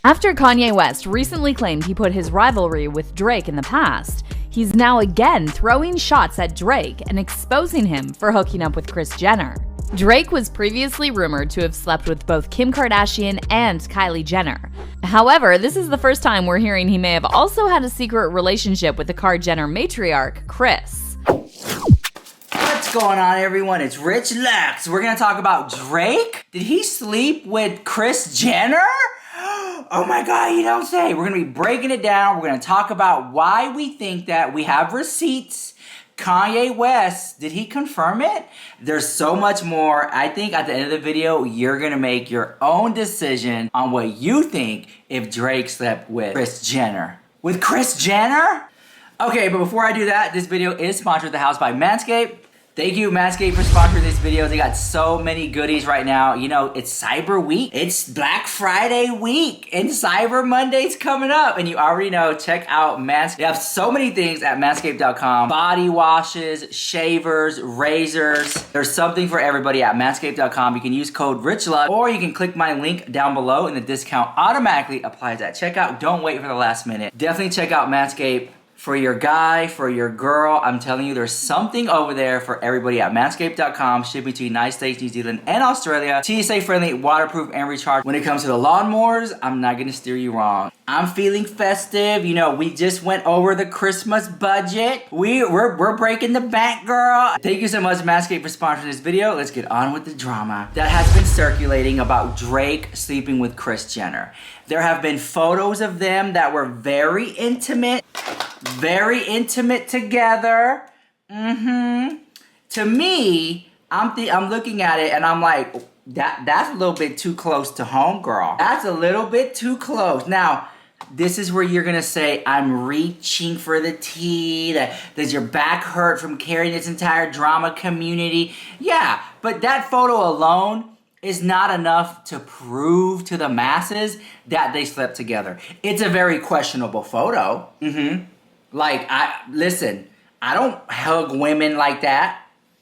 After Kanye West recently claimed he put his rivalry with Drake in the past, he's now again throwing shots at Drake and exposing him for hooking up with Kris Jenner. Drake was previously rumored to have slept with both Kim Kardashian and Kylie Jenner. However, this is the first time we're hearing he may have also had a secret relationship with the Kar-Jenner matriarch, Kris. What's going on, everyone? It's Rich Lex. We're gonna talk about Drake. Did he sleep with Kris Jenner? Oh my God, you don't say. We're gonna be breaking it down. We're gonna talk about why we think that. We have receipts. Kanye West, did he confirm it? There's so much more. I think at the end of the video, you're gonna make your own decision on what you think if Drake slept with Kris Jenner. With Kris Jenner? Okay, but before I do that, this video is sponsored at the house by Manscaped. Thank you, Manscaped, for sponsoring this video. They got so many goodies right now. You know, it's Cyber Week. It's Black Friday week. And Cyber Monday's coming up. And you already know, check out Manscaped. They have so many things at manscaped.com. Body washes, shavers, razors. There's something for everybody at manscaped.com. You can use code RICHLUCK, or you can click my link down below and the discount automatically applies at checkout. Don't wait for the last minute. Definitely check out Manscaped. For your guy, for your girl, I'm telling you, there's something over there for everybody at manscaped.com. Shipping to the United States, New Zealand, and Australia. TSA friendly, waterproof, and recharge. When it comes to the lawnmowers, I'm not gonna steer you wrong. I'm feeling festive. You know, we just went over the Christmas budget. We're breaking the bank, girl. Thank you so much, Manscaped, for sponsoring this video. Let's get on with the drama that has been circulating about Drake sleeping with Kris Jenner. There have been photos of them that were very intimate together. To me, I'm looking at it and I'm like, that's a little bit too close to home, girl. That's a little bit too close. Now, this is where you're gonna say, I'm reaching for the tea. Does your back hurt from carrying this entire drama community? Yeah, but that photo alone is not enough to prove to the masses that they slept together. It's a very questionable photo. Like, listen, I don't hug women like that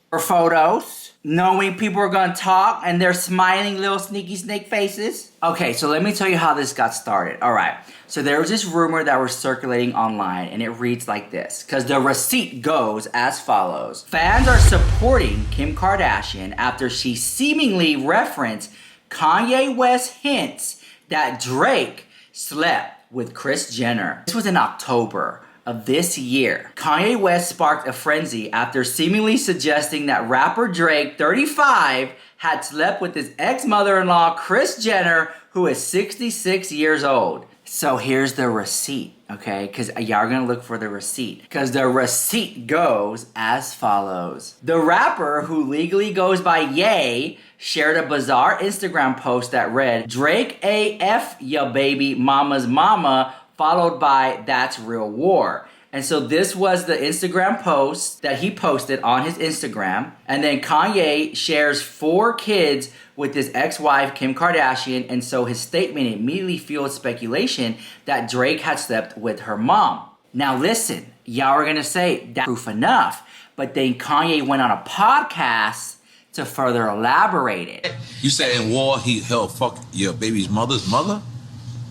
for photos, knowing people are gonna talk and they're smiling little sneaky snake faces. Okay, so let me tell you how this got started. All right, so there was this rumor that was circulating online and it reads like this, because the receipt goes as follows. Fans are supporting Kim Kardashian after she seemingly referenced Kanye West hints that Drake slept with Kris Jenner. This was in October of this year. Kanye West sparked a frenzy after seemingly suggesting that rapper Drake, 35, had slept with his ex-mother-in-law, Kris Jenner, who is 66 years old. So here's the receipt, okay? Because y'all are gonna look for the receipt. Because the receipt goes as follows. The rapper, who legally goes by Ye, shared a bizarre Instagram post that read, Drake AF ya baby mama's mama, followed by That's Real War. And so this was the Instagram post that he posted on his Instagram. And then Kanye shares 4 kids with his ex-wife, Kim Kardashian. And so his statement immediately fueled speculation that Drake had slept with her mom. Now listen, y'all are gonna say that's proof enough. But then Kanye went on a podcast to further elaborate it. You say in war he helped fuck your baby's mother's mother?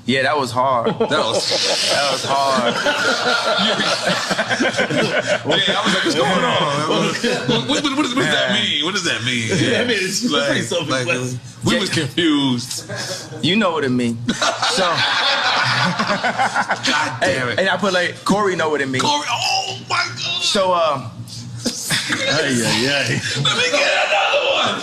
Yeah, that was hard. That was hard. Yeah, I was like, what's going on? What does that mean? What does that mean? Yeah. I mean, it's like, we was confused. You know what it means. So, God damn it. And I put like, Corey know what it means. Corey, oh my God. So, Let me get another one.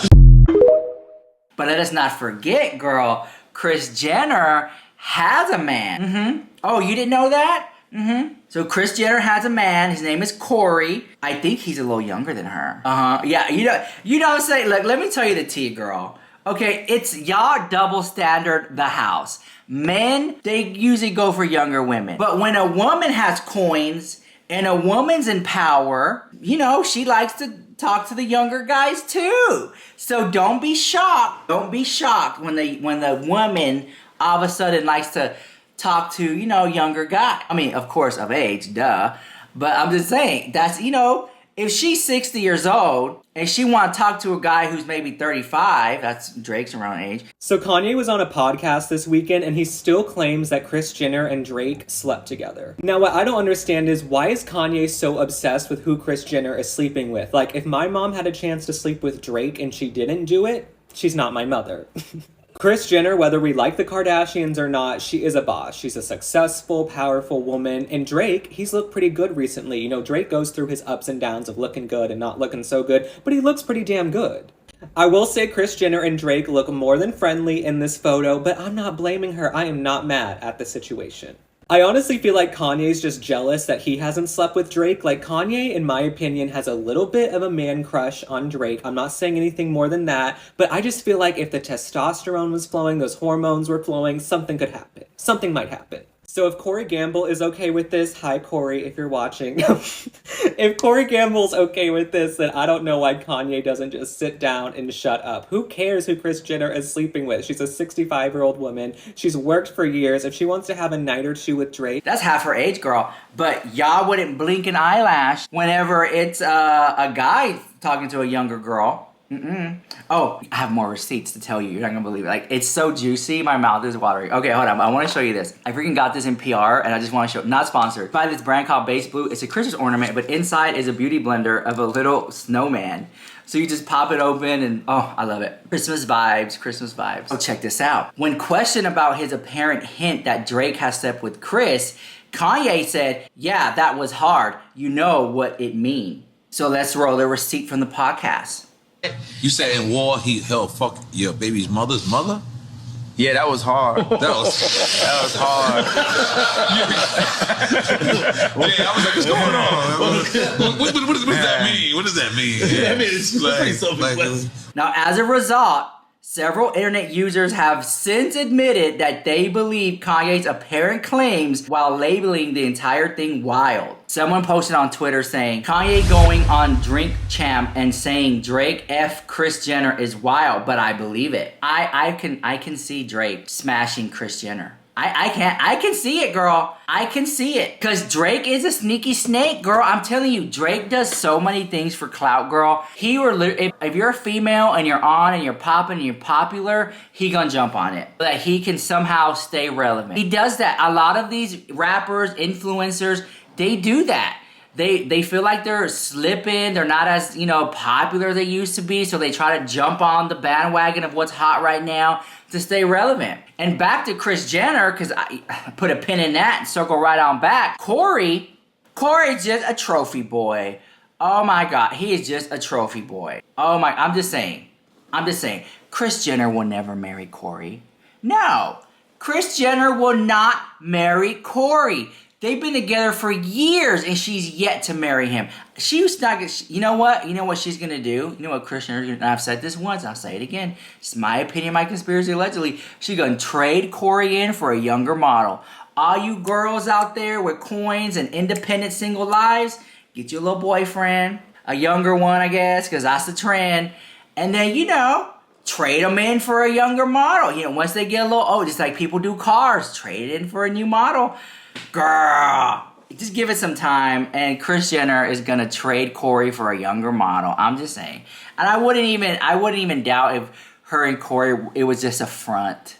But let us not forget, girl, Kris Jenner has a man. Oh, you didn't know that? So Kris Jenner has a man. His name is Corey. I think he's a little younger than her. Yeah, you don't say, look, let me tell you the tea, girl. Okay, it's y'all double standard the house. Men, they usually go for younger women. But when a woman has coins and a woman's in power, you know, she likes to talk to the younger guys too. So don't be shocked. Don't be shocked when the woman all of a sudden likes to talk to, you know, younger guy. I mean, of course, of age, duh. But I'm just saying, that's, you know, if she's 60 years old and she want to talk to a guy who's maybe 35, that's Drake's around age. So Kanye was on a podcast this weekend and he still claims that Kris Jenner and Drake slept together. Now what I don't understand is why is Kanye so obsessed with who Kris Jenner is sleeping with? Like, if my mom had a chance to sleep with Drake and she didn't do it, she's not my mother. Kris Jenner, whether we like the Kardashians or not, she is a boss. She's a successful, powerful woman. And Drake, he's looked pretty good recently. You know, Drake goes through his ups and downs of looking good and not looking so good, but he looks pretty damn good. I will say Kris Jenner and Drake look more than friendly in this photo, but I'm not blaming her. I am not mad at the situation. I honestly feel like Kanye's just jealous that he hasn't slept with Drake. Like, Kanye, in my opinion, has a little bit of a man crush on Drake. I'm not saying anything more than that, but I just feel like if the testosterone was flowing, those hormones were flowing, something could happen. Something might happen. So if Corey Gamble is okay with this, hi Corey, if you're watching. If Corey Gamble's okay with this, then I don't know why Kanye doesn't just sit down and shut up. Who cares who Kris Jenner is sleeping with? She's a 65-year-old woman. She's worked for years. If she wants to have a night or two with Drake, that's half her age, girl. But y'all wouldn't blink an eyelash whenever it's a guy talking to a younger girl. Oh, I have more receipts to tell you. You're not gonna believe it. Like, it's so juicy. My mouth is watering. Okay, hold on. I want to show you this. I freaking got this in PR, and I just want to show. Not sponsored. By this brand called Base Blue. It's a Christmas ornament, but inside is a beauty blender of a little snowman. So you just pop it open, and oh, I love it. Christmas vibes. Christmas vibes. Oh, check this out. When questioned about his apparent hint that Drake has slept with Kris, Kanye said, "Yeah, that was hard. You know what it mean." So let's roll the receipt from the podcast. You said in war he held fuck your baby's mother's mother? Yeah, that was hard. That was hard. Yeah, I was like, what's going on? What does that mean? What does that mean? Yeah. I mean, it's like, now, as a result, several internet users have since admitted that they believe Kanye's apparent claims while labeling the entire thing wild. Someone posted on Twitter saying, Kanye going on Drink Champ and saying Drake F Kris Jenner is wild, but I believe it. I can see Drake smashing Kris Jenner. I can see it, girl. I can see it. Because Drake is a sneaky snake, girl. I'm telling you, Drake does so many things for clout, girl. If you're a female and you're on and you're popping and you're popular, he gonna jump on it. So that he can somehow stay relevant. He does that. A lot of these rappers, influencers, they do that. They feel like they're slipping. They're not as, popular as they used to be. So they try to jump on the bandwagon of what's hot right now to stay relevant. And back to Kris Jenner, because I put a pin in that and circle right on back. Corey's just a trophy boy. Oh my God, he is just a trophy boy. Oh my, I'm just saying. Kris Jenner will never marry Corey. No, Kris Jenner will not marry Corey. They've been together for years, and she's yet to marry him. She's not. You know what? You know what she's gonna do? You know what Kris Jenner? And I've said this once. I'll say it again. It's my opinion, my conspiracy. Allegedly, she's gonna trade Corey in for a younger model. All you girls out there with coins and independent single lives, get your little boyfriend, a younger one, I guess, because that's the trend. And then trade them in for a younger model. Once they get a little old, just like people do cars, trade it in for a new model. Girl, just give it some time, and Kris Jenner is gonna trade Corey for a younger model. I'm just saying, and I wouldn't even doubt if her and Corey, it was just a front.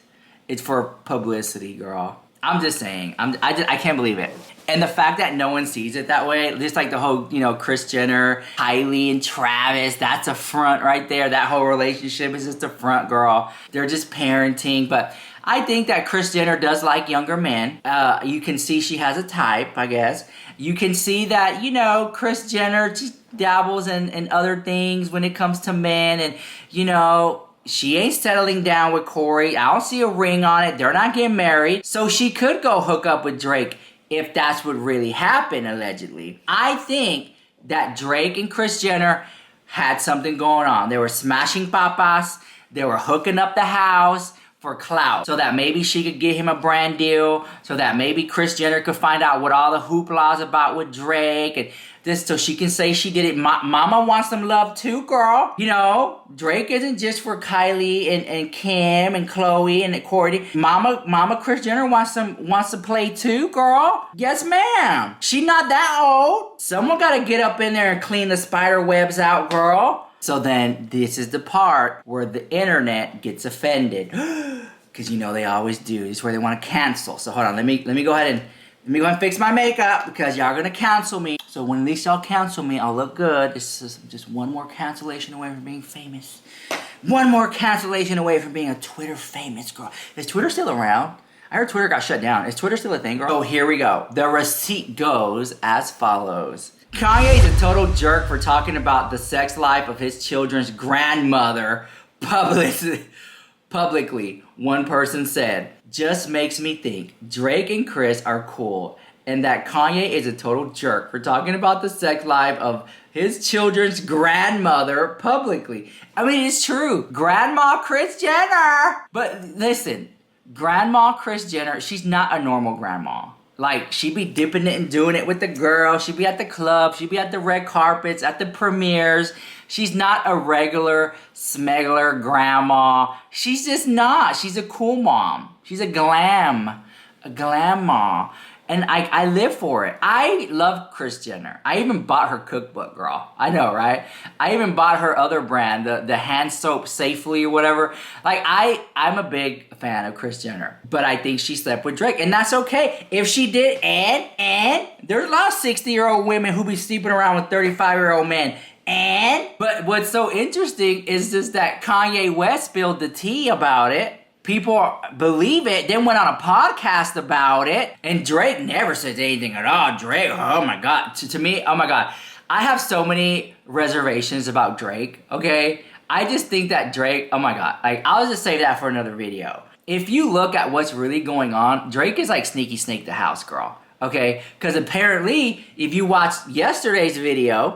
It's for publicity, girl. I'm just saying. I can't believe it, and the fact that no one sees it that way, just like the whole Kris Jenner, Kylie, and Travis. That's a front right there. That whole relationship is just a front, girl. They're just parenting, but I think that Kris Jenner does like younger men. You can see she has a type, I guess. You can see that, Kris Jenner just dabbles in other things when it comes to men. And, she ain't settling down with Corey. I don't see a ring on it. They're not getting married. So she could go hook up with Drake if that's what really happened, allegedly. I think that Drake and Kris Jenner had something going on. They were smashing papas. They were hooking up the house for clout, so that maybe she could get him a brand deal, so that maybe Kris Jenner could find out what all the hoopla is about with Drake, and this so she can say she did it. Mama wants some love too, girl. You know, Drake isn't just for Kylie and Kim and Chloe and Courtney. Mama Kris Jenner wants to play too, girl. Yes, ma'am. She not that old. Someone gotta get up in there and clean the spider webs out, girl. So then this is the part where the internet gets offended. Because you know they always do. This is where they want to cancel. So hold on, let me go ahead and fix my makeup because y'all gonna cancel me. So when at least y'all cancel me, I'll look good. This is just one more cancellation away from being famous. One more cancellation away from being a Twitter famous girl. Is Twitter still around? I heard Twitter got shut down. Is Twitter still a thing, girl? So here we go. The receipt goes as follows. Kanye's a total jerk for talking about the sex life of his children's grandmother publicly. One person said, "Just makes me think Drake and Kris are cool, and that Kanye is a total jerk for talking about the sex life of his children's grandmother publicly." I mean, it's true. Grandma Kris Jenner. But listen, Grandma Kris Jenner, she's not a normal grandma. Like, she be dipping it and doing it with the girls. She be at the club. She be at the red carpets, at the premieres. She's not a regular smuggler grandma. She's just not. She's a cool mom. She's a glam mom. And I live for it. I love Kris Jenner. I even bought her cookbook, girl. I know, right? I even bought her other brand, the hand soap Safely or whatever. Like, I'm a big fan of Kris Jenner. But I think she slept with Drake. And that's okay. If she did, and there's a lot of 60-year-old women who be sleeping around with 35-year-old men. But what's so interesting is just that Kanye West spilled the tea about it. People believe it, then went on a podcast about it, and Drake never said anything at all. Drake, oh my God. To me, oh my God. I have so many reservations about Drake, okay? I just think that Drake, oh my God. Like, I'll just save that for another video. If you look at what's really going on, Drake is like Sneaky Snake the house, girl. Okay? Because apparently, if you watched yesterday's video,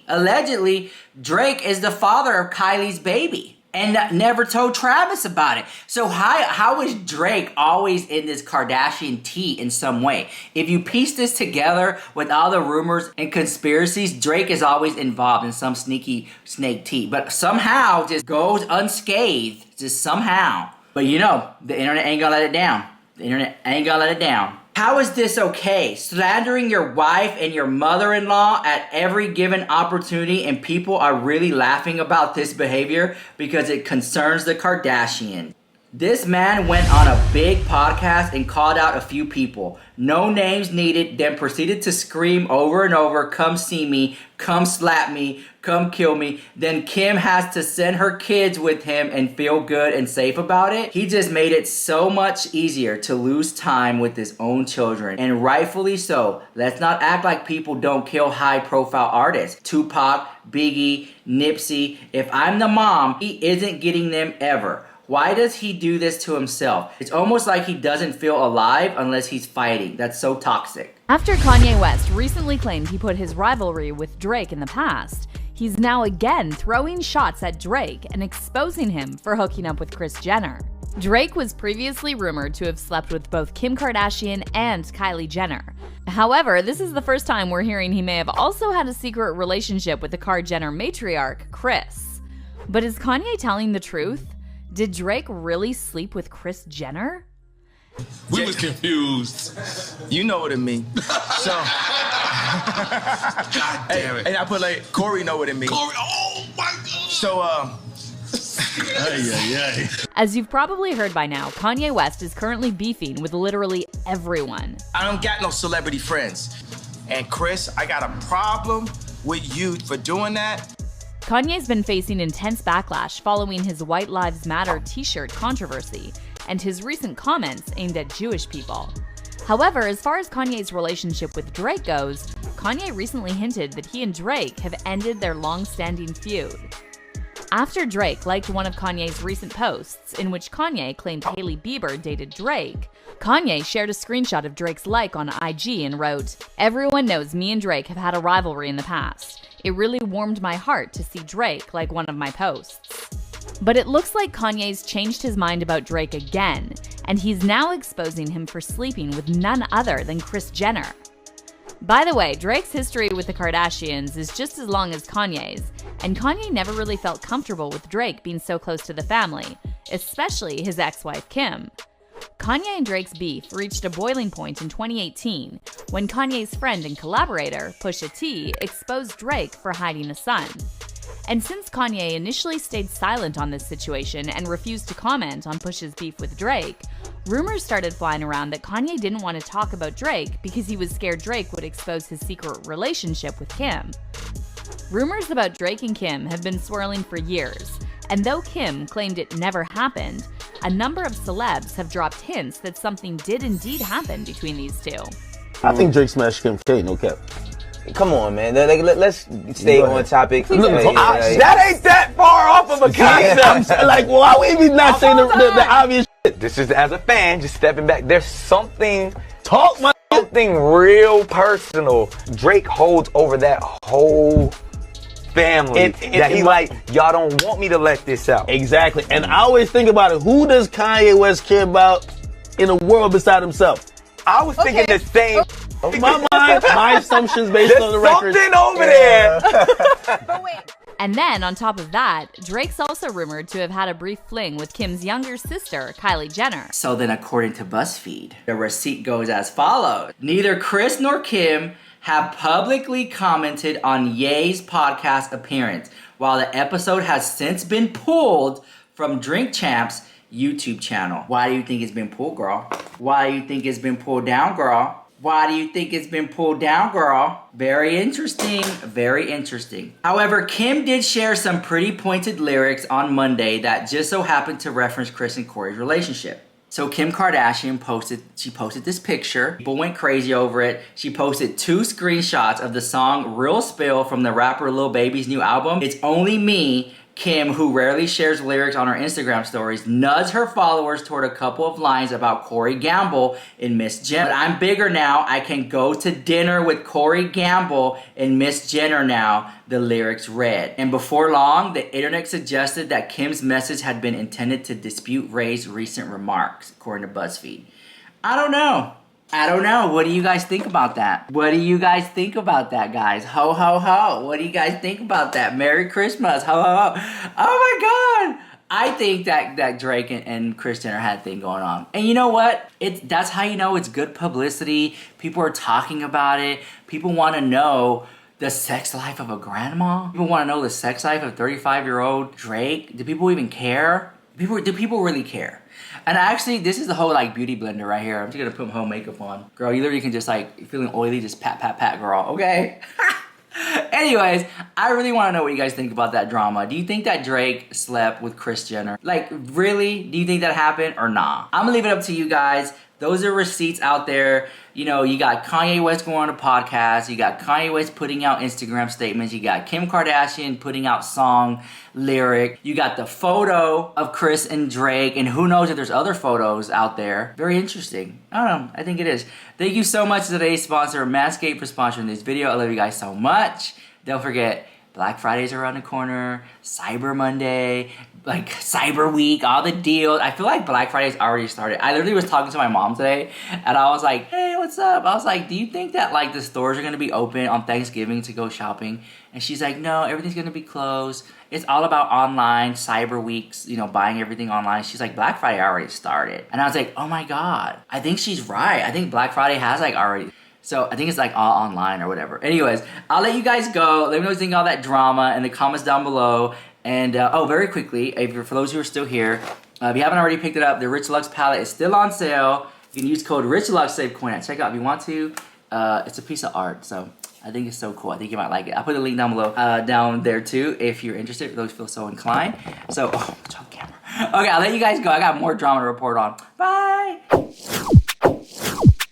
allegedly, Drake is the father of Kylie's baby. And never told Travis about it. So how is Drake always in this Kardashian tea in some way? If you piece this together with all the rumors and conspiracies, Drake is always involved in some sneaky snake tea. But somehow just goes unscathed, just somehow. But you know, the internet ain't gonna let it down. The internet ain't gonna let it down. How is this okay? Slandering your wife and your mother-in-law at every given opportunity, and people are really laughing about this behavior because it concerns the Kardashians. This man went on a big podcast and called out a few people. No names needed, then proceeded to scream over and over, "Come see me, come slap me, come kill me." Then Kim has to send her kids with him and feel good and safe about it. He just made it so much easier to lose time with his own children. And rightfully so. Let's not act like people don't kill high-profile artists. Tupac, Biggie, Nipsey. If I'm the mom, he isn't getting them ever. Why does he do this to himself? It's almost like he doesn't feel alive unless he's fighting. That's so toxic. After Kanye West recently claimed he put his rivalry with Drake in the past, he's now again throwing shots at Drake and exposing him for hooking up with Kris Jenner. Drake was previously rumored to have slept with both Kim Kardashian and Kylie Jenner. However, this is the first time we're hearing he may have also had a secret relationship with the Kar-Jenner matriarch, Kris. But is Kanye telling the truth? Did Drake really sleep with Kris Jenner? We was confused. You know what it mean. So, God damn it. And I put like, Corey know what it mean. Corey, oh my God. So, As you've probably heard by now, Kanye West is currently beefing with literally everyone. I don't got no celebrity friends. And Kris, I got a problem with you for doing that. Kanye's been facing intense backlash following his White Lives Matter t-shirt controversy and his recent comments aimed at Jewish people. However, as far as Kanye's relationship with Drake goes, Kanye recently hinted that he and Drake have ended their long-standing feud. After Drake liked one of Kanye's recent posts in which Kanye claimed Hailey Bieber dated Drake, Kanye shared a screenshot of Drake's like on IG and wrote, "Everyone knows me and Drake have had a rivalry in the past. It really warmed my heart to see Drake like one of my posts." But it looks like Kanye's changed his mind about Drake again, and he's now exposing him for sleeping with none other than Kris Jenner. By the way, Drake's history with the Kardashians is just as long as Kanye's, and Kanye never really felt comfortable with Drake being so close to the family, especially his ex-wife Kim. Kanye and Drake's beef reached a boiling point in 2018 when Kanye's friend and collaborator, Pusha T, exposed Drake for hiding a son. And since Kanye initially stayed silent on this situation and refused to comment on Push's beef with Drake, rumors started flying around that Kanye didn't want to talk about Drake because he was scared Drake would expose his secret relationship with Kim. Rumors about Drake and Kim have been swirling for years, and though Kim claimed it never happened, a number of celebs have dropped hints that something did indeed happen between these two. I think Drake smashed Kim K, no cap. Come on, man. Let's stay on topic. That ain't that far off of a concept. Like, why would we not saying the obvious shit? This is as a fan, just stepping back. There's something real personal Drake holds over that whole family that he like, y'all don't want me to let this out. Exactly. And I always think about it. Who does Kanye West care about in the world beside himself? I was thinking the same. My mind, my assumptions based on the record. Something over there. But wait. And then, on top of that, Drake's also rumored to have had a brief fling with Kim's younger sister, Kylie Jenner. So then, according to BuzzFeed, the receipt goes as follows. Neither Kris nor Kim have publicly commented on Ye's podcast appearance, while the episode has since been pulled from Drink Champs' YouTube channel. Why do you think it's been pulled, girl? Why do you think it's been pulled down, girl? Why do you think it's been pulled down, girl? Very interesting, very interesting. However, Kim did share some pretty pointed lyrics on Monday that just so happened to reference Kris and Corey's relationship. So Kim Kardashian posted this picture. People went crazy over it. She posted 2 screenshots of the song Real Spill from the rapper Lil Baby's new album. It's only me, Kim, who rarely shares lyrics on her Instagram stories, nudged her followers toward a couple of lines about Corey Gamble in Miss Jenner. But I'm bigger now. I can go to dinner with Corey Gamble and Miss Jenner now, the lyrics read. And before long, the internet suggested that Kim's message had been intended to dispute Ray's recent remarks, according to BuzzFeed. I don't know. What do you guys think about that? What do you guys think about that, guys? Ho, ho, ho. What do you guys think about that? Merry Christmas. Ho, ho, ho. Oh, my God. I think that Drake and Kris Jenner had a thing going on. And you know what? That's how you know it's good publicity. People are talking about it. People want to know the sex life of a grandma. People want to know the sex life of 35-year-old Drake. Do people even care? Do people really care? And actually, this is the whole like beauty blender right here. I'm just gonna put home makeup on. Girl, you literally can just like, feeling oily, just pat, pat, pat, girl, okay? Anyways, I really wanna know what you guys think about that drama. Do you think that Drake slept with Kris Jenner? Like, really? Do you think that happened or nah? I'm gonna leave it up to you guys. Those are receipts out there. You know, you got Kanye West going on a podcast. You got Kanye West putting out Instagram statements. You got Kim Kardashian putting out song lyric. You got the photo of Kris and Drake. And who knows if there's other photos out there. Very interesting. I don't know. I think it is. Thank you so much to today's sponsor, Manscaped, for sponsoring this video. I love you guys so much. Don't forget, Black Friday's around the corner, Cyber Monday, like Cyber Week, all the deals. I feel like Black Friday's already started. I literally was talking to my mom today, and I was like, hey, what's up? I was like, do you think that like the stores are gonna be open on Thanksgiving to go shopping? And she's like, no, everything's gonna be closed. It's all about online, Cyber Weeks, you know, buying everything online. She's like, Black Friday already started. And I was like, oh my God, I think she's right. I think Black Friday has like already. So I think it's like all online or whatever. Anyways, I'll let you guys go. Let me know what you think of all that drama in the comments down below. And very quickly, for those who are still here, if you haven't already picked it up, the Rich Lux palette is still on sale. You can use code RICHLUX, save coin at checkout if you want to. It's a piece of art, so I think it's so cool. I think you might like it. I'll put the link down below, down there too, if you're interested, for those who feel so inclined. So, it's on camera. Okay, I'll let you guys go. I got more drama to report on. Bye!